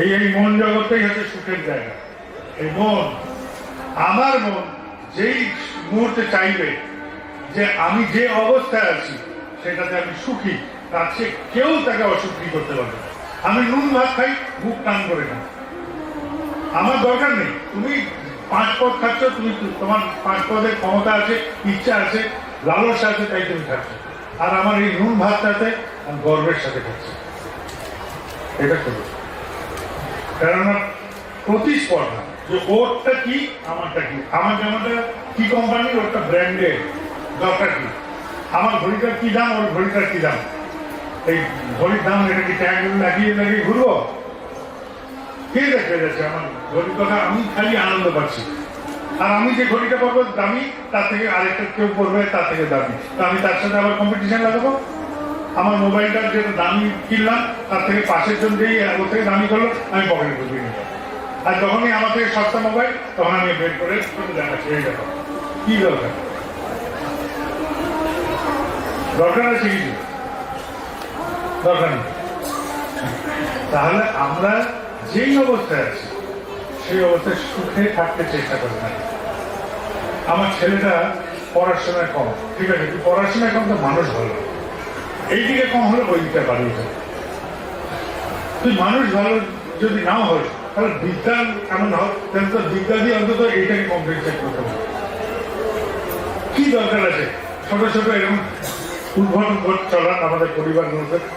এই মন জগৎটাই হচ্ছে সুখের জায়গা। এই মন, আমার মন যেই মুহূর্তে চাইবে যে আমি যে অবস্থায় আছি সেটাতে আমি সুখী, তার সে কেউ তাকে অসুখী করতে পারবে না। আমি নুন ভাত খাই, মুখ টান করে না, আমার দরকার নেই। তুমি 5 পদ খাচ্ছ, তুমি তোমার 5 পদের ক্ষমতা আছে, ইচ্ছা আছে, লালসা আছে, তাই তুমি খাচ্ছ। আর আমার এই নুন ভাতটাতে আমি গর্বের সাথে খাচ্ছি, এটা করবো। কেননা প্রতিস্পর্ধা, যে ওরটা কি আমারটা কি, আমার জামাটা কি কোম্পানির, ওরটা ব্র্যান্ডের, দরকার কি? আমার ঘড়িটার কি দাম, ওর ঘড়িটার কি দাম? এই ঘড়ির দাম, এটা কি ট্যাগ লাগিয়ে লাগিয়ে ঘুরবো? কে দেখে যাচ্ছে আমার ঘড়ির কথা? আমি খালি আনন্দ পাচ্ছি। আর আমি যে ঘড়িটা পাবো দামি, তার থেকে আরেকটা কেউ পড়বে তার থেকে দামি, তো আমি তার সাথে আবার কম্পিটিশন লাগাবো। আমার মোবাইলটা যেটা দামি কিনলাম, তার থেকে পাশের জন যেই ওর থেকে দামি করলো, আমি পকেটে ঢুকিয়ে নিলাম। আর যখনই আমার থেকে সস্তা মোবাইল, তখন আমি বের করে দেখাচ্ছি, এই দেখো কি দরকার? দরকার আছে কিছু? দরকার নেই। তাহলে আমরা যেই অবস্থায় আছি সেই অবস্থায় সুখে থাকতে চেষ্টা করি না। আমার ছেলেটা পড়াশোনায় কম, ঠিক আছে, পড়াশোনায় কম তো মানুষ ভালো, এইদিকে কম হলে ওই দিকে বাড়িয়ে যাবে। তুই মানুষ ভালো যদি নাও হয়, তাহলে বিদ্যা এমন হয়, তাহলে তো বিদ্যা দিয়ে অন্তত এইটাকে কমপ্লিট করতে হবে। কি দরকার আছে ছোট ছোট এরকম উদ্ভাবন চলার? আমাদের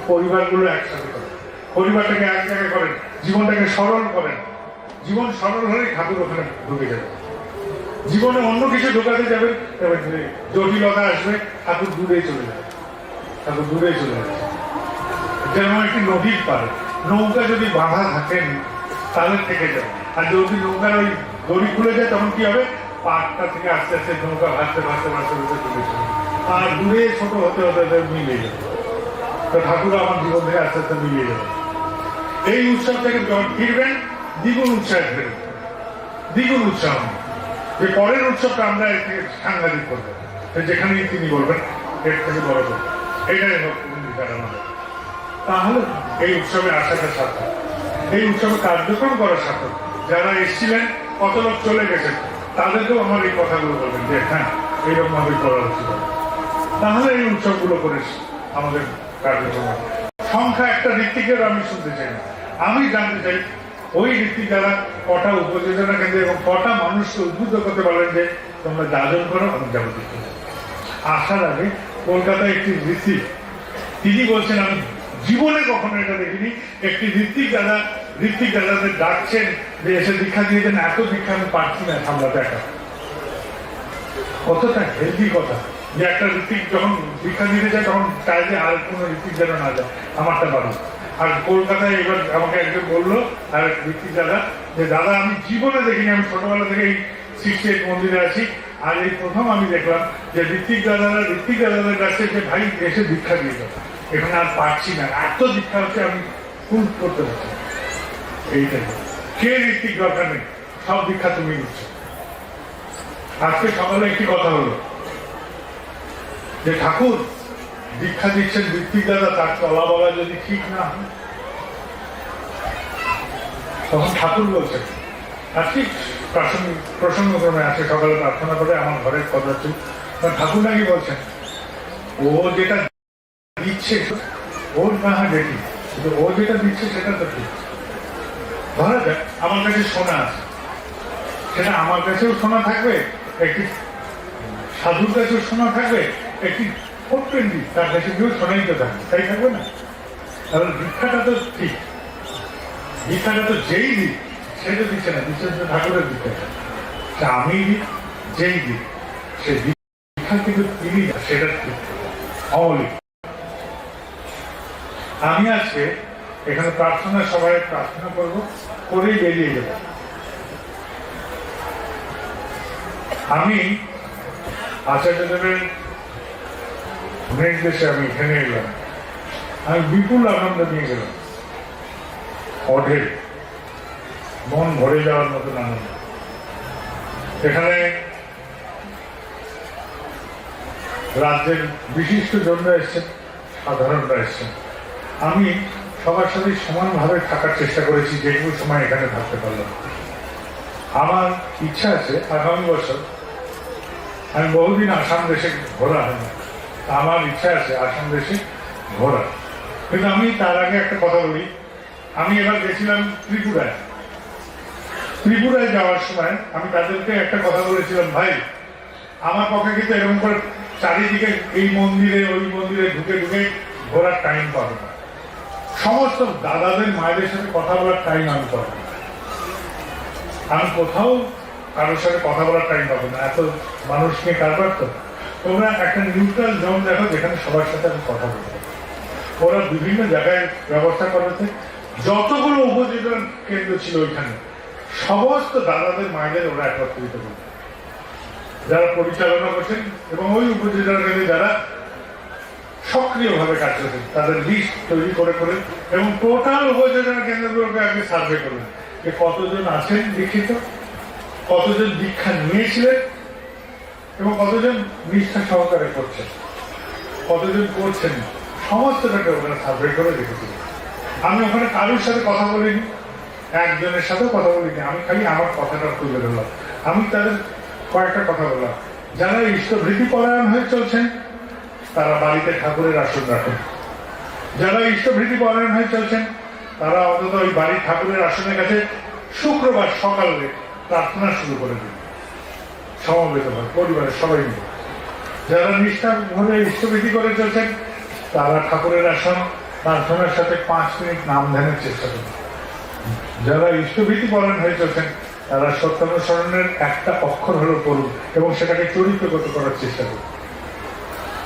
পরিবারগুলো একসাথে করেন, পরিবারটাকে এক জায়গায় করেন, জীবনটাকে সরল করেন। জীবন সরল হলে ঠাকুর ওখানে ঢুকে যাবে। জীবনে অন্য কিছু ঢোকাতে যাবে, তবে জটিলতা আসবে, ঠাকুর দূরে চলে যাবে, ঠাকুর দূরে চলে যাবে। যেমন একটি নদীর পারে নৌকা যদি বাঁধা থাকেন তাহলে থেকে যাবে, আর যদি নৌকার ওই দড়ি খুলে যায় তখন কি হবে? পাটটা থেকে আস্তে আস্তে নৌকা ভাসতে ভাসতে ভাসতে ভাসতে চলে যাবে, আর দূরে ছোট হতে হতে মিলিয়ে যাবে। তো ঠাকুর আমার জীবন থেকে আস্তে আস্তে মিলিয়ে যাবে। এই উৎসব থেকে যখন ফিরবেন, দ্বিগুণ উৎসাহ ফেরবেন, দ্বিগুণ উৎসাহ। যে পরের উৎসবটা আমরা সাংঘাতিক করবো, যেখানেই তিনি বলবেন এর থেকে বড় করবো, এটাই হোক আমাদের। তাহলে এই উৎসবে আসাটা সার্থক, এই উৎসবে কার্যক্রম করার সার্থক। যারা এসেছিলেন, কত লোক চলে গেছেন, তাদেরকেও আমার এই কথাগুলো বলবেন যে হ্যাঁ, এইরকম ভাবে করা উচিত। তাহলে এই উৎসবগুলো করে আমাদের কার্যক্রম। সংখ্যা একটা ঋত্বিকের আমি শুনতে চাই না, আমি জানতে চাই ওই ঋত্বিক যারা কটা উপযোজনা কেন্দ্রে এবং কটা মানুষকে উদ্বুদ্ধ করতে পারেন যে তোমরা যাজন করো, আমি যাবো দেখতে। আসার আগে কলকাতায় একটি ঋত্বিক, তিনি বলছেন আমি জীবনে কখনো এটা দেখিনি, একটি ঋত্বিক দাদাদের ডাকছেন যে এসে দীক্ষা দিয়েছেন, এত দীক্ষা আমি পারছি না সামলাতে একা। কতটা হেলদি কথা যে একটা ঋত্বিক যখন দীক্ষা দিতে যায় তখন চায় যে আর কোনো ঋত্বিক যেন না যায়, আমারটা পারো। আর কলকাতায় এবার আমাকে একজন বললো আর ঋত্বিক দাদা যে দাদা আমি জীবনে দেখিনি, আমি ছোটবেলা থেকে এই 68 মন্দিরে আছি, আর এই প্রথম আমি দেখলাম যে ঋত্বিক দাদাদের কাছে যে ভাই এসে দীক্ষা দিয়ে যাবে, এখানে আর পারছি না, এত দীক্ষা হচ্ছে আমি ফুল করতে পারছি। এইটাই কে ঋত্বিক দরকার নেই, সব দীক্ষা তুমি নিচ্ছ, আজকে সকালে একটি কথা হলো যে ঠাকুর দীক্ষা দিচ্ছেন ঋত্বিক দাদা, তার চলা বলা যদি ঠিক না হয়, তখন ঠাকুর বলছেন, আর ঠিক প্রসঙ্গক্রমে আছে, সকালে প্রার্থনা করে আমার ঘরের কথা ছিল, ঠাকুর নাকি বলছেন ও যেটা দিচ্ছে ওর না হয় দেখি, কিন্তু ও যেটা দিচ্ছে সেটা তো ঠিক। ধরা যাক আমার কাছে সোনা আছে, সেটা আমার কাছেও সোনা থাকবে, একটি সাধুর কাছেও সোনা থাকবে, একটি ফোটপেন্ডি তার কাছে কেউ সোনাই তো থাকবে, তাই থাকবে না? তাহলে দীক্ষাটা তো ঠিক, দীক্ষাটা তো যেই দিক সেটা দিচ্ছে না, দিচ্ছে ঠাকুরের দীক্ষাটা, আমি দিক যেই দিক সে দীক্ষা কিন্তু তিনি সেটা ঠিক অমৌলিক। আমি আজকে এখানে প্রার্থনা সবাই প্রার্থনা করবো, করেই বেরিয়ে যাব। আমি আচার্যদেবের নির্দেশে আমি এখানে এলাম, আমি বিপুল আনন্দ নিয়ে গেলাম, অঢেল, মন ভরে যাওয়ার মতন আনন্দ। এখানে রাজ্যের বিশিষ্ট জন্য এসছেন, সাধারণরা এসছেন। আমি সবার সাথে সমানভাবে থাকার চেষ্টা করেছি, যেটুকু সময় এখানে থাকতে পারলাম। আমার ইচ্ছা আছে আগামী বছর, আমি বহুদিন আসাম দেশে ঘোরা হয়নি, আমার ইচ্ছা আছে আসাম দেশে ঘোরা। কিন্তু আমি তার আগে একটা কথা বলি, আমি এবার গেছিলাম ত্রিপুরায়। ত্রিপুরায় যাওয়ার সময় আমি তাদেরকে একটা কথা বলেছিলাম, ভাই আমার পক্ষে কিন্তু এরকম করে চারিদিকে এই মন্দিরে ওই মন্দিরে ঢুকে ঢুকে ঘোরার টাইম পাবো না, সমস্ত দাদাদের মায়েদের সাথে কথা বলার টাইম আমি পাবো না, আমি কোথাও কারোর সাথে কথা বলার টাইম পাবো না, এত মানুষ নিয়ে কারবার। তো তোমরা একটা নিউট্রাল জোন দেখো যেখানে সবার সাথে আমি কথা বলবো। ওরা বিভিন্ন জায়গায় ব্যবস্থা করেছে, যতগুলো উপজেলার কেন্দ্র ছিল ওইখানে সমস্ত দাদাদের মায়েদের ওরা একত্রিত করবে, যারা পরিচালনা করছেন এবং ওই উপজেলার কেন্দ্রে যারা সক্রিয়ভাবে কাজ করছেন তাদের লিস্ট তৈরি করে করে এবং টোটাল উপজেলার কেন্দ্রগুলোকে আগে সার্ভে করবেন যে কতজন আছেন দীক্ষিত, কতজন দীক্ষা নিয়েছিলেন এবং কতজন নিষ্ঠা সহকারে করছেন, কতজন করছেন, সমস্তটাকে ওখানে সার্ভে করে রেখেছিলেন। আমি ওখানে কারোর সাথে কথা বলিনি, একজনের সাথেও কথা বলিনি, আমি খালি আমার কথাটা তুলে ধরলাম। আমি তাদের কয়েকটা কথা বললাম, যারা ইষ্টভৃতি পরায়ণ হয়ে চলছেন তারা বাড়িতে ঠাকুরের আসন রাখেন, যারা ইষ্টভৃতি পরায়ণ হয়ে চলছেন তারা অন্তত ওই বাড়ির ঠাকুরের আসনের কাছে শুক্রবার সকালে প্রার্থনা শুরু করে দিন, সমবেত হয় পরিবারের সবাই মিলে। যারা নিষ্ঠা ভাবে ইষ্টভৃতি করে চলছেন তারা ঠাকুরের আসন প্রার্থনার সাথে 5 মিনিট নাম ধ্যানের চেষ্টা করুন। যারা ইষ্টভৃতি পরায়ণ হয়ে চলছেন তারা সত্যানুসরণের একটা অক্ষর হলেও করুন এবং সেটাকে চরিত্রগত করার চেষ্টা করুন।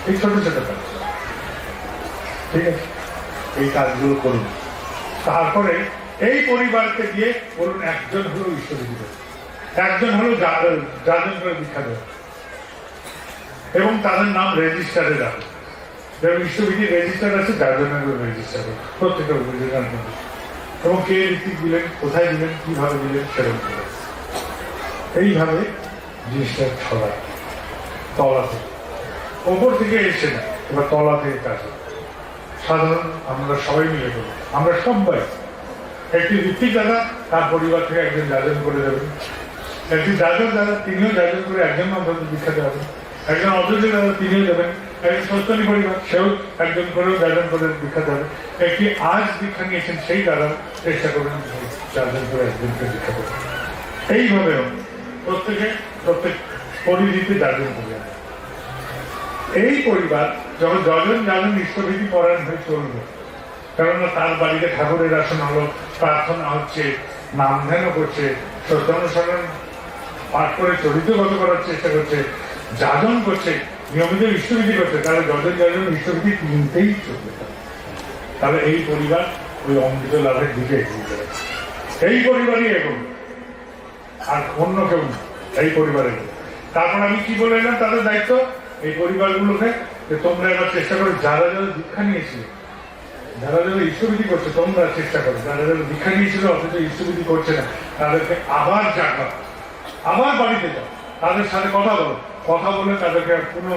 এই ছোট ছোট কাজ, ঠিক আছে, এই কাজগুলো করুন। তারপরে এই পরিবারকে দিয়ে বলুন একজন হলো ইষ্টভৃতি, একজন হলো যাজন করে দীক্ষা দেয় এবং তাদের নাম রেজিস্টারে রাখুন। যেমন ইষ্টভৃতির রেজিস্টার আছে, যাজনের রেজিস্টার প্রত্যেকটা উপজেলার মধ্যে, এবং কে ঋত্বিক দিলেন, কোথায় দিলেন, কিভাবে দিলেন সেরকম দিলেন। এইভাবে জিনিসটা ছড়ায় তলা থেকে, ওপর থেকে এসে না, এবার তলা থেকে কাজ। সাধারণ আমরা সবাই মিলে করবো, আমরা সবাই একটি ঋত্বিক দাদা তার পরিবার থেকে একজন যাজন করে দেবেন, একটি যাজন দাদা তিনিও যাজন করে একজন অন্তত দীক্ষা দেবেন, একজন অযোধ্যা দাদা তিনিও দেবেন, একজন সস্তনী পরিবার সেও একজন করেও যাজন করে দীক্ষা দেবে, একটি আজ দীক্ষা নিয়েছেন সেই দাদা চেষ্টা করবেন যাজন করে একজনকে দীক্ষা দেবেন। এইভাবে প্রত্যেক পরিধিতে যাজন করে। এই পরিবার যখন যাজন ইষ্টভৃতি পরায়ণ হয়ে চলবে, কেননা তার বাড়িতে ঠাকুরের আসন হলো, প্রার্থনা হচ্ছে, নাম ধ্যানও করছে, সত্যানুসরণ পাঠ করে চরিত্রগত করার চেষ্টা করছে, যাজন করছে, নিয়মিত ইষ্টভৃতি করছে, তাহলে যাজন ইষ্টভৃতি তিনটেই চলবে। তাহলে এই পরিবার ওই অমৃত লাভের দিকে এগিয়ে যাবে। এই পরিবারই এগোবে, আর অন্য কেউ না, এই পরিবারে। তারপর আমি কি বলে এলাম তাদের দায়িত্ব, এই পরিবারগুলোকে যে তোমরা এবার চেষ্টা করো, যারা যারা দীক্ষা নিয়েছিল, যারা যারা ইষ্টভৃতি করছে তোমরা চেষ্টা করো, যারা যারা দীক্ষা নিয়েছিল অথচ ইষ্টভৃতি করছে না তাদেরকে আবার জাগাও, আবার বাড়িতে যাও, তাদের সাথে কথা বলো, কথা বলে তাদেরকে কোনো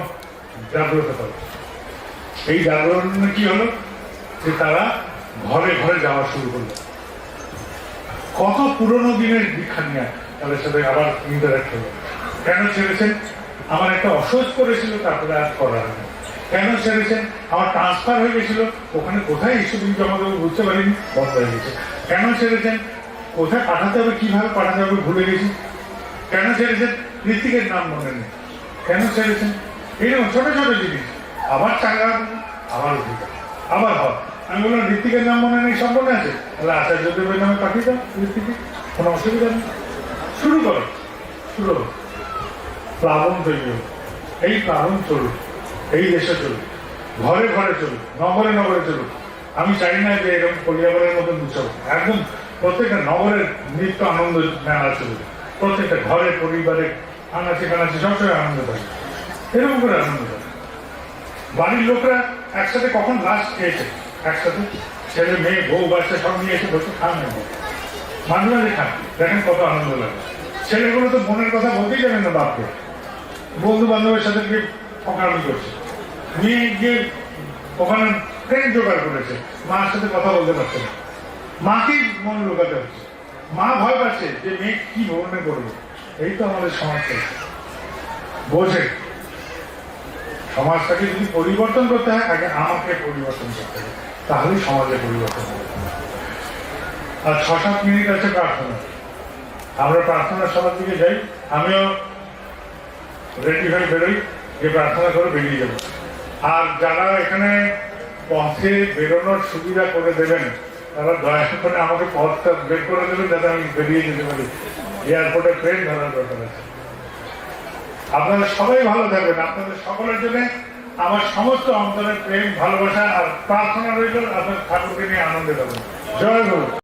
জাগ্রত করো। এই জাগরণ কি হলো যে তারা ঘরে ঘরে যাওয়া শুরু করলো। কত পুরোনো দিনের দীক্ষা নিয়ে তাদের সাথে আবার ইন্টারাক্ট হলো। কেন ছেড়েছেন? আমার একটা অসহ্য করেছিল, তারপরে আর করার নেই। কেন ছেড়েছেন? আমার ট্রান্সফার হয়ে গেছিল, ওখানে কোথায় ইস্যুদিন জমা দেবো বুঝতে পারিনি, বন্ধ হয়ে গেছে। কেন ছেড়েছেন? কোথায় পাঠাতে হবে, কিভাবে পাঠাতে হবে ভুলে গেছি। কেন ছেড়েছেন? ঋত্বিকের নাম মনে নেই। কেন ছেড়েছেন? এইরকম ছোট ছোট জিনিস। আবার চাঙ্গা, আবার অধিকার, আবার হয়। আমি বললাম ঋত্বিকের নাম মনে নেই, সব মনে আছে, তাহলে আচার্যদেবের নামে পাঠিয়ে দাও ঋত্বিকে, কোনো অসুবিধা নেই। শুরু করো, শুরু করো, প্লাবন তৈরি হোক। এই প্লাবন চলুক, এই দেশে চলুক, ঘরে ঘরে চলুক, নগরে নগরে চলুক। আমি চাই না যে এরকম পরিবারের মতন উৎসব, একদম প্রত্যেকটা নগরের নৃত্য আনন্দ মেলা চলুক, প্রত্যেকটা ঘরে পরিবারে আনাচে কানাচে সবসময় আনন্দ থাকে, এরকম করে আনন্দ থাকে। বাড়ির লোকরা একসাথে কখন লাস্ট খেয়েছে, একসাথে ছেলে মেয়ে বউ বাচ্চা সব নিয়ে এসে বসে খান, মাঝে মাঝে খান, দেখেন কত আনন্দ লাগে। ছেলেগুলো তো মনের কথা বলতেই জানেন না বাপকে, বন্ধু বান্ধবের সাথে গিয়ে অকারণি করছে, মেয়ে গিয়ে ওখানে ট্রেন জোগাড় করেছে, মার সাথে কথা বলতে পারছে না, মাকেই মন লোকাতে হচ্ছে। মা ভয় পাচ্ছে যে মেয়ে কি ভবনে করবে। এই তো আমাদের সমাজ বোঝে। সমাজটাকে যদি পরিবর্তন করতে হয়, আগে আমাকে পরিবর্তন করতে হবে, তাহলেই সমাজে পরিবর্তন হবে। আর 6-7 মিনিট আছে প্রার্থনা। আমরা প্রার্থনার সবার দিকে যাই, আমিও রেডি হয়ে বেরোই, যে প্রার্থনা করে বেরিয়ে যাবো। আর যারা এখানে পথে বেরোনোর সুবিধা করে দেবেন, তারা দয়া করে আমাকে পথটা বের করে দেবেন, যাতে আমি বেরিয়ে যেতে পারি। এয়ারপোর্টে ট্রেন ধরার দরকার আছে। আপনারা সবাই ভালো থাকবেন। আপনাদের সকলের জন্য আমার সমস্ত অন্তরের প্রেম, ভালোবাসা আর প্রার্থনা রইল, আপনার ঠাকুরকে নিয়ে আনন্দে থাকবেন। জয় গুরু।